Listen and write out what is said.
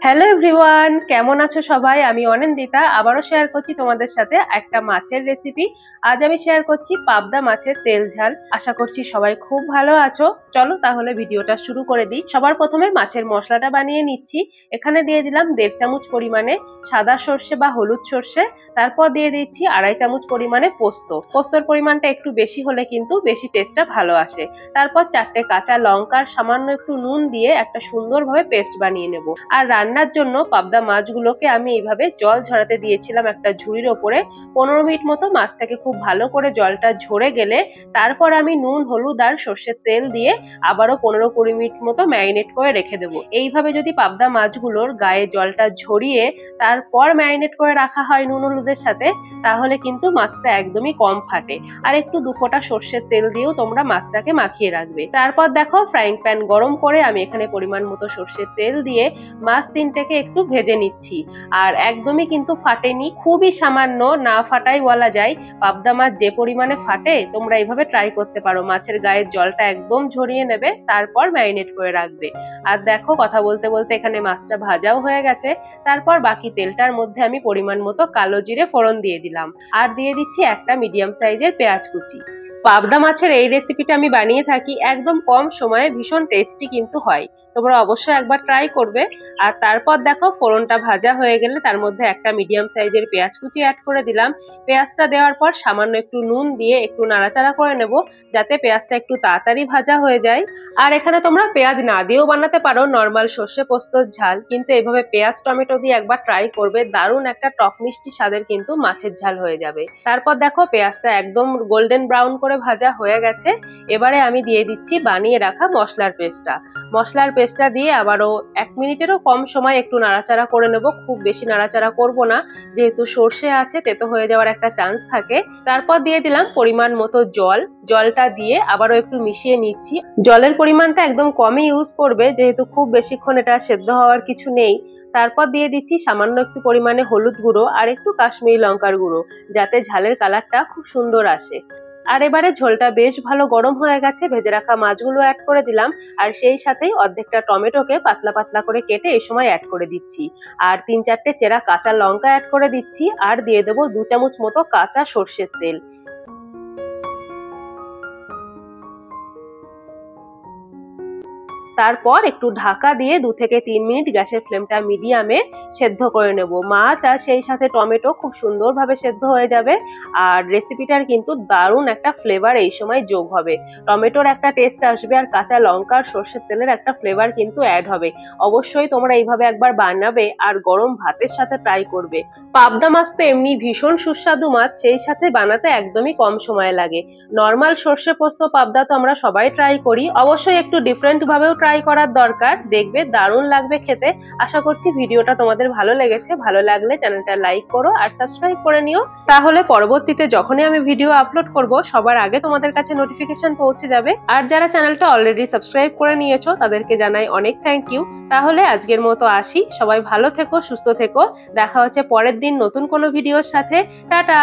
Hello everyone, কেমন আছো সবাই? আমি অনিন্দিতা আবারও শেয়ার করছি তোমাদের সাথে একটা মাছের রেসিপি। আজ আমি শেয়ার করছি পাবদা মাছের তেল ঝাল। আশা করছি সবাই খুব ভালো আছো। চলো তাহলে ভিডিওটা শুরু করে দিই। সবার প্রথমে মাছের মশলাটা বানিয়ে নিচ্ছি। এখানে দিয়ে দিলাম 1.5 চামচ পরিমাণে সাদা সর্ষে বা হলুদ সর্ষে। তারপর দিয়ে দিচ্ছি 2.5 চামচ পরিমাণে পোস্ত। পোস্তর পরিমাণটা একটু বেশি হলে কিন্তু বেশি টেস্টটা ভালো আসে। তারপর 4টে কাঁচা লঙ্কার সামান্য একটু নুন দিয়ে একটা সুন্দরভাবে পেস্ট বানিয়ে নেব। আর রান্নার জন্য পাবদা মাছগুলোকে আমি এইভাবে জল ঝরাতে দিয়েছিলাম একটা ঝুড়ির ওপরে। 15 মিনিট মতো মাছ থেকে খুব ভালো করে জলটা ঝরে গেলে তারপর আমি নুন, হলুদ আর সর্ষের তেল দিয়ে আবারও 15-20 মিনিট মতো ম্যারিনেট করে রেখে দেবো। এইভাবে যদি পাবদা মাছগুলোর গায়ে জলটা ঝরিয়ে তারপর ম্যারিনেট করে রাখা হয় নুন হলুদের সাথে, তাহলে কিন্তু মাছটা একদমই কম ফাটে। আর একটু 2 ফোঁটা সর্ষের তেল দিয়েও তোমরা মাছটাকে মাখিয়ে রাখবে। তারপর দেখো ফ্রাইং প্যান গরম করে আমি এখানে পরিমাণ মতো সর্ষের তেল দিয়ে মাছ 3টেকে একটু ভেজে নিচ্ছি। আর একদমই কিন্তু ফাটেনি, খুবই সামান্য, না ফাটাই বলা যায়। পাবদা মাছ যে পরিমাণে ফাটে তোমরা এইভাবে ট্রাই করতে পারো। মাছের গায়ের জলটা একদম ঝরিয়ে নেবে, তারপর ম্যারিনেট করে রাখবে। আর দেখো কথা বলতে বলতে এখানে মাছটা ভাজাও হয়ে গেছে। তারপর বাকি তেলটার মধ্যে আমি পরিমাণ মতো কালো জিরে ফোড়ন দিয়ে দিলাম আর দিয়ে দিচ্ছি একটা মিডিয়াম সাইজের পেঁয়াজ কুচি। পাবদা মাছের এই রেসিপিটা আমি বানিয়ে থাকি একদম কম সময়ে, ভীষণ টেস্টি কিন্তু হয়। তোমরা অবশ্যই একবার ট্রাই করবে। আর তারপর দেখো ফোড়নটা ভাজা হয়ে গেলে তার মধ্যে একটা মিডিয়াম সাইজের পেঁয়াজ কুচি অ্যাড করে দিলাম। পেঁয়াজটা দেওয়ার পর সামান্য একটু নুন দিয়ে একটু নাড়াচাড়া করে নেব, যাতে পেঁয়াজটা একটু তাড়াতাড়ি ভাজা হয়ে যায়। আর এখানে তোমরা পেঁয়াজ না দিয়েও বানাতে পারো নর্মাল সর্ষে পোস্তর ঝাল, কিন্তু এভাবে পেঁয়াজ টমেটো দিয়ে একবার ট্রাই করবে, দারুণ একটা টক মিষ্টি স্বাদের কিন্তু মাছের ঝাল হয়ে যাবে। তারপর দেখো পেঁয়াজটা একদম গোল্ডেন ব্রাউন করে ভাজা হয়ে গেছে। এবারে আমি দিয়ে দিচ্ছি বানিয়ে রাখা মশলার পেস্টটা দিয়ে আবারও 1 মিনিটেরও কম সময় একটু নাড়াচাড়া করে নেব। খুব বেশি নাড়াচাড়া করব না, যেহেতু সর্ষে আছে তেতো হয়ে যাওয়ার একটা চান্স থাকে। তারপর দিয়ে দিলাম পরিমাণ মতো জলটা দিয়ে আবারও একটু মিশিয়ে নিচ্ছি। জলের পরিমাণটা একদম কমই ইউজ করবে, যেহেতু খুব বেশিক্ষণ এটা সেদ্ধ হওয়ার কিছু নেই। তারপর দিয়ে দিচ্ছি সামান্য একটু পরিমাণে হলুদ গুঁড়ো আর একটু কাশ্মীরি লঙ্কার গুঁড়ো, যাতে ঝালের কালারটা খুব সুন্দর আসে। আর এবারে ঝোলটা বেশ ভালো গরম হয়ে গেছে, ভেজে রাখা মাছগুলো অ্যাড করে দিলাম। আর সেই সাথেই অর্ধেকটা টমেটোকে পাতলা পাতলা করে কেটে এই সময় অ্যাড করে দিচ্ছি। আর 3-4টে চেরা কাঁচা লঙ্কা অ্যাড করে দিচ্ছি আর দিয়ে দেবো 2 চামচ মতো কাঁচা সর্ষের তেল। তারপর একটু ঢাকা দিয়ে 2 থেকে 3 মিনিট গ্যাসের ফ্লেমটা মিডিয়ামে সেদ্ধ করে নেব। মাছ আর সেই সাথে টমেটো খুব সুন্দরভাবে সেদ্ধ হয়ে যাবে। আর রেসিপিটার কিন্তু দারুণ একটা ফ্লেভার এই সময় যোগ হবে। টমেটোর একটা টেস্ট আসবে আর কাঁচা লঙ্কার সর্ষের তেলের একটা ফ্লেভার কিন্তু অ্যাড হবে। অবশ্যই তোমরা এইভাবে একবার বানাবে আর গরম ভাতের সাথে ট্রাই করবে। পাবদা মাছ তো এমনি ভীষণ সুস্বাদু মাছ, সেই সাথে বানাতে একদমই কম সময় লাগে। নর্মাল সর্ষে পোস্ত পাবদা তো আমরা সবাই ট্রাই করি, অবশ্যই একটু ডিফারেন্ট ভাবেও ট্রাই করার দরকার, দেখবে দারুণ লাগবে খেতে। আশা করছি ভিডিওটা তোমাদের ভালো লেগেছে। ভালো লাগলে চ্যানেলটা লাইক করো আর সাবস্ক্রাইব করে নিও, তাহলে পরবর্তীতে যখনই আমি ভিডিও আপলোড করব সবার আগে তোমাদের কাছে নোটিফিকেশন পৌঁছে যাবে। আর যারা চ্যানেলটা অলরেডি সাবস্ক্রাইব করে নিয়েছো তাদেরকে জানাই অনেক থ্যাংক ইউ। তাহলে আজকের মতো আসি, সবাই ভালো থেকো, সুস্থ থেকো। দেখা হচ্ছে পরের দিন নতুন কোনো ভিডিওর সাথে। টাটা।